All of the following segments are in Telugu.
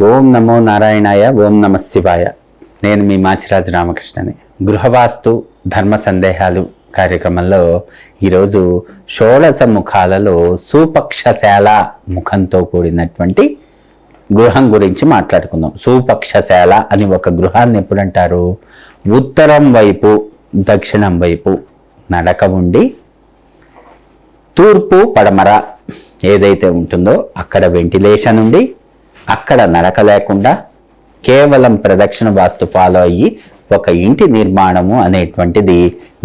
ఓం నమో నారాయణాయ, ఓం నమ శివాయ. నేను మీ మాచిరాజు రామకృష్ణని. గృహవాస్తు ధర్మ సందేహాలు కార్యక్రమంలో ఈరోజు షోడశ ముఖాలలో సూపక్షశాల ముఖంతో కూడినటువంటి గృహం గురించి మాట్లాడుకుందాం. సూపక్షశాల అని ఒక గృహాన్ని ఎప్పుడంటారు? ఉత్తరం వైపు దక్షిణం వైపు నడక ఉండి తూర్పు పడమర ఏదైతే ఉంటుందో అక్కడ వెంటిలేషన్ ఉండి అక్కడ నడక లేకుండా కేవలం ప్రదక్షిణ వాస్తు ఫాలో అయ్యి ఒక ఇంటి నిర్మాణము అనేటువంటిది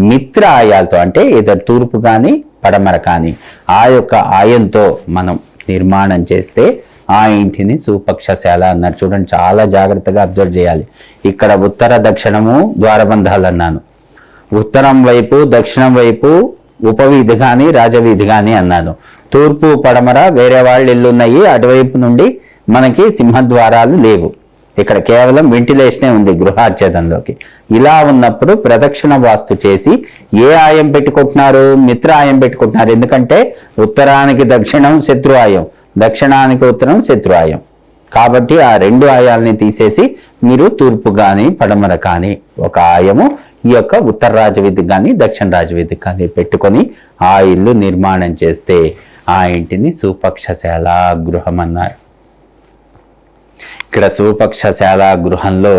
మిత్ర ఆయాలతో, అంటే ఏదో తూర్పు కానీ పడమర కానీ ఆ యొక్క ఆయంతో మనం నిర్మాణం చేస్తే ఆ ఇంటిని సూపక్షశాల అన్నారు. చూడండి, చాలా జాగ్రత్తగా అబ్జర్వ్ చేయాలి. ఇక్కడ ఉత్తర దక్షిణము ద్వారబంధాలు అన్నాను, ఉత్తరం వైపు దక్షిణం వైపు ఉపవీధి కానీ రాజవీధి కానీ అన్నాను, తూర్పు పడమర వేరే వాళ్ళు ఇల్లు ఉన్నాయి, అటువైపు నుండి మనకి సింహద్వారాలు లేవు, ఇక్కడ కేవలం వెంటిలేషనే ఉంది గృహాచ్ఛేదంలోకి. ఇలా ఉన్నప్పుడు ప్రదక్షిణ వాస్తు చేసి ఏ ఆయం పెట్టుకుంటున్నారు? మిత్ర ఆయం పెట్టుకుంటున్నారు. ఎందుకంటే ఉత్తరానికి దక్షిణం శత్రు ఆయం, దక్షిణానికి ఉత్తరం శత్రు ఆయం. కాబట్టి ఆ రెండు ఆయాలని తీసేసి మీరు తూర్పు కానీ పడమర కానీ ఒక ఆయము ఈ యొక్క ఉత్తర రాజవీధికి కానీ దక్షిణ రాజవీధికి కానీ పెట్టుకొని ఆ ఇల్లు నిర్మాణం చేస్తే ఆ ఇంటిని సూపక్షశాల గృహం అన్నారు. ఇక్కడ సూపక్షశాల గృహంలో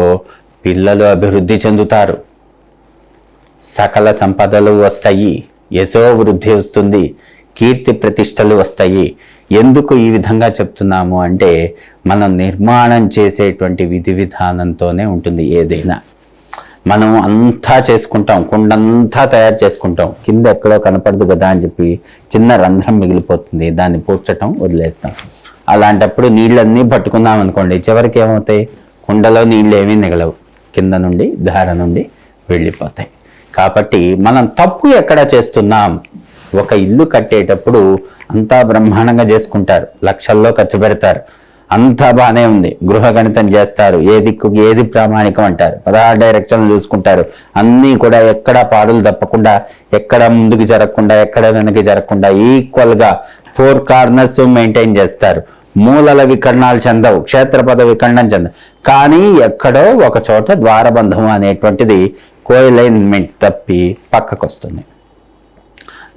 పిల్లలు అభివృద్ధి చెందుతారు, సకల సంపదలు వస్తాయి, యశో వృద్ధి వస్తుంది, కీర్తి ప్రతిష్టలు వస్తాయి. ఎందుకు ఈ విధంగా చెప్తున్నాము అంటే మనం నిర్మాణం చేసేటువంటి విధి విధానంతోనే ఉంటుంది. ఏదైనా మనం అంతా చేసుకుంటాం, కుండంతా తయారు చేసుకుంటాం, కింద ఎక్కడో కనపడదు కదా అని చెప్పి చిన్న రంధ్రం మిగిలిపోతుంది, దాన్ని పూడ్చటం వదిలేస్తాం. అలాంటప్పుడు నీళ్ళన్నీ పట్టుకున్నాం అనుకోండి, చివరికి ఏమవుతాయి? కుండలో నీళ్ళు ఏమీ మిగలవు, కింద నుండి ధార నుండి వెళ్ళిపోతాయి. కాబట్టి మనం తప్పు ఎక్కడ చేస్తున్నాం? ఒక ఇల్లు కట్టేటప్పుడు అంతా బ్రహ్మాండంగా చేసుకుంటారు, లక్షల్లో ఖర్చు పెడతారు, అంతా బాగానే ఉంది, గృహ గణితం చేస్తారు, ఏ దిక్కుకి ఏది ప్రామాణికం అంటారు, 16 డైరెక్షన్లు చూసుకుంటారు, అన్నీ కూడా ఎక్కడ పాడులు తప్పకుండా, ఎక్కడ ముందుకు జరగకుండా ఎక్కడ వెనక్కి జరగకుండా ఈక్వల్గా 4 కార్నర్స్ మెయింటైన్ చేస్తారు. మూలల వికర్ణాలు చెందవు, క్షేత్రపద వికర్ణం చెందవు. కానీ ఎక్కడో ఒక చోట ద్వారబంధం అనేటువంటిది కోఎలైన్మెంట్ తప్పి పక్కకు వస్తుంది.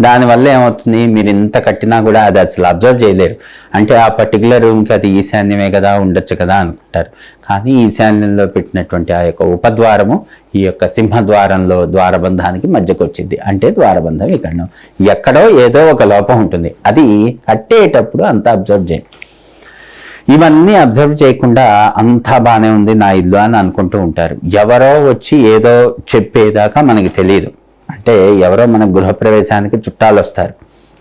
దానివల్ల ఏమవుతుంది? మీరు ఇంత కట్టినా కూడా అది అసలు అబ్జర్వ్ చేయలేరు. అంటే ఆ పర్టికులర్ రూమ్కి అది ఈశాన్యమే కదా, ఉండొచ్చు కదా అనుకుంటారు. కానీ ఈశాన్యంలో పెట్టినటువంటి ఆ యొక్క ఉపద్వారము ఈ యొక్క సింహద్వారంలో ద్వారబంధానికి మధ్యకు వచ్చింది. అంటే ద్వారబంధం ఇక్కడ ఎక్కడో ఏదో ఒక లోపం ఉంటుంది. అది కట్టేటప్పుడు అంతా అబ్జర్వ్ చేయండి. ఇవన్నీ అబ్జర్వ్ చేయకుండా అంతా బాగానే ఉంది నా ఇల్లు అని అనుకుంటూ ఉంటారు. ఎవరో వచ్చి ఏదో చెప్పేదాకా మనకి తెలియదు. అంటే ఎవరో మన గృహప్రవేశానికి చుట్టాలు వస్తారు,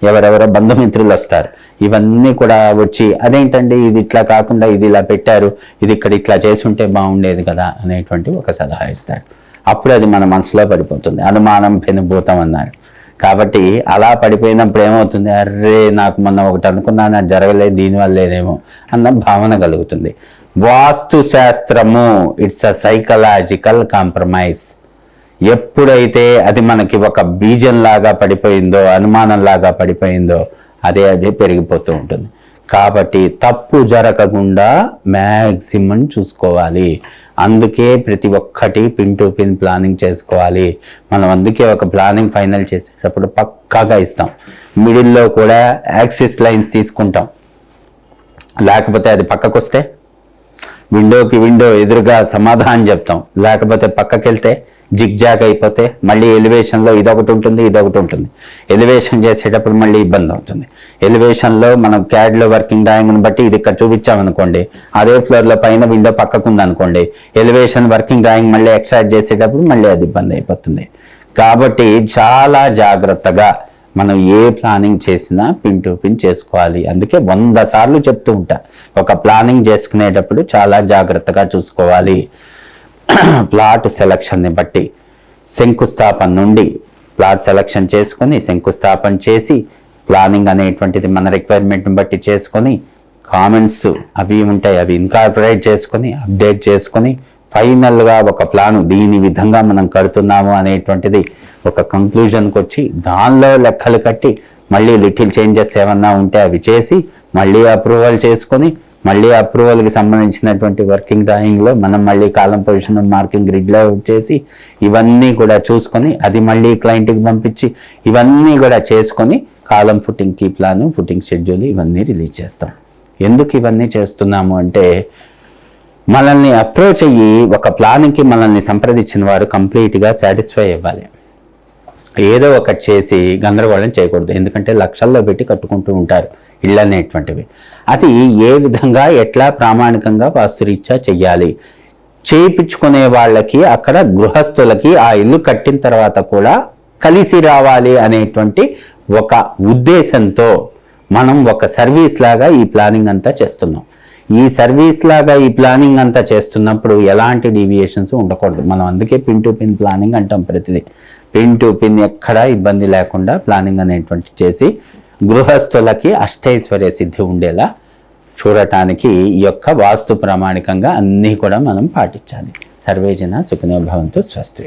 ఎవరెవరో బంధుమిత్రులు వస్తారు, ఇవన్నీ కూడా వచ్చి అదేంటండి ఇది ఇట్లా కాకుండా ఇది ఇలా పెట్టారు, ఇది ఇక్కడ ఇట్లా చేసి ఉంటే బాగుండేది కదా అనేటువంటి ఒక సలహా ఇస్తారు. అప్పుడు అది మన మనసులో పడిపోతుంది. అనుమానం పెనుభూతం అన్నారు. కాబట్టి అలా పడిపోయినప్పుడు ఏమవుతుంది? అర్రే నాకు మొన్న ఒకటి అనుకున్నాను, అది జరగలేదు, దీనివల్లేదేమో అన్న భావన కలుగుతుంది. వాస్తు శాస్త్రము ఇట్స్ అ సైకలాజికల్ కాంప్రమైజ్. ఎప్పుడైతే అది మనకి ఒక బీజంలాగా పడిపోయిందో, అనుమానంలాగా పడిపోయిందో అదే పెరిగిపోతూ ఉంటుంది. కాబట్టి తప్పు జరగకుండా మ్యాక్సిమం చూసుకోవాలి. అందుకే ప్రతి ఒక్కటి పిన్ టు పిన్ ప్లానింగ్ చేసుకోవాలి. మనం అందుకే ఒక ప్లానింగ్ ఫైనల్ చేసేటప్పుడు పక్కాగా ఇస్తాం. మిడిల్లో కూడా యాక్సిస్ లైన్స్ తీసుకుంటాం. లేకపోతే అది పక్కకు వస్తే విండోకి విండో ఎదురుగా సమాధానం చెప్తాం. లేకపోతే పక్కకి వెళ్తే జిగ్జాగ్ అయిపోతే మళ్ళీ ఎలివేషన్లో ఇదొకటి ఉంటుంది, ఇదొకటి ఉంటుంది. ఎలివేషన్ చేసేటప్పుడు మళ్ళీ ఇబ్బంది అవుతుంది. ఎలివేషన్లో మనం క్యాడ్లో వర్కింగ్ డ్రాయింగ్ని బట్టి ఇది ఇక్కడ చూపించామనుకోండి, అదే ఫ్లోర్లో పైన విండో పక్కకుంది అనుకోండి, ఎలివేషన్ వర్కింగ్ డ్రాయింగ్ మళ్ళీ ఎక్స్ట్రాక్ట్ చేసేటప్పుడు మళ్ళీ అది ఇబ్బంది అయిపోతుంది. కాబట్టి చాలా జాగ్రత్తగా మనం ఏ ప్లానింగ్ చేసినా పిన్ టు పిన్ చేసుకోవాలి. అందుకే 100 సార్లు చెప్తూ ఉంటా, ఒక ప్లానింగ్ చేసుకునేటప్పుడు చాలా జాగ్రత్తగా చూసుకోవాలి. ప్లాట్ సెలక్షన్ని బట్టి శంకుస్థాపన నుండి ప్లాట్ సెలక్షన్ చేసుకొని శంకుస్థాపన చేసి ప్లానింగ్ అనేటువంటిది మన రిక్వైర్మెంట్ని బట్టి చేసుకొని కామెంట్స్ అవి ఉంటాయి, అవి ఇన్కార్పొరేట్ చేసుకొని అప్డేట్ చేసుకొని ఫైనల్గా ఒక ప్లాను దీని విధంగా మనం కడుతున్నాము అనేటువంటిది ఒక కంక్లూజన్కి వచ్చి దానిలో లెక్కలు కట్టి మళ్ళీ లిటిల్ చేంజెస్ ఏమన్నా ఉంటే అవి చేసి మళ్ళీ అప్రూవల్ చేసుకొని మళ్ళీ అప్రూవల్కి సంబంధించినటువంటి వర్కింగ్ డ్రాయింగ్లో మనం మళ్ళీ కాలం పొజిషన్ మార్కింగ్ గ్రిడ్లో చేసి ఇవన్నీ కూడా చూసుకొని అది మళ్ళీ క్లయింట్కి పంపించి ఇవన్నీ కూడా చేసుకొని column footing key plan footing schedule ఇవన్నీ రిలీజ్ చేస్తాం. ఎందుకు ఇవన్నీ చేస్తున్నాము అంటే మనల్ని అప్రోచ్ అయ్యి ఒక ప్లాన్కి మనల్ని సంప్రదించిన వారు కంప్లీట్గా సాటిస్ఫై అవ్వాలి. ఏదో ఒకటి చేసి గందరగోళం చేయకూడదు. ఎందుకంటే లక్షల్లో పెట్టి కట్టుకుంటూ ఉంటారు ఇళ్ళు అనేటువంటివి. అది ఏ విధంగా ఎట్లా ప్రామాణికంగా వాస్తురీత్యా చెయ్యాలి, చేయించుకునే వాళ్ళకి అక్కడ గృహస్థులకి ఆ ఇల్లు కట్టిన తర్వాత కూడా కలిసి రావాలి అనేటువంటి ఒక ఉద్దేశంతో మనం ఒక సర్వీస్ లాగా ఈ ప్లానింగ్ అంతా చేస్తున్నాం. ఈ సర్వీస్ లాగా ఈ ప్లానింగ్ అంతా చేస్తున్నప్పుడు ఎలాంటి డీవియేషన్స్ ఉండకూడదు. మనం అందుకే పిన్ టు పిన్ ప్లానింగ్ అంటాం. ప్రతిదీ పిన్ టు పిన్ ఎక్కడా ఇబ్బంది లేకుండా ప్లానింగ్ అనేటువంటి చేసి గృహస్థులకి అష్టైశ్వర్య సిద్ధి ఉండేలా చూడటానికి ఈ యొక్క వాస్తు ప్రామాణికంగా అన్నీ కూడా మనం పాటించాలి. సర్వేజన సుఖినో భవంతు. స్వస్తి.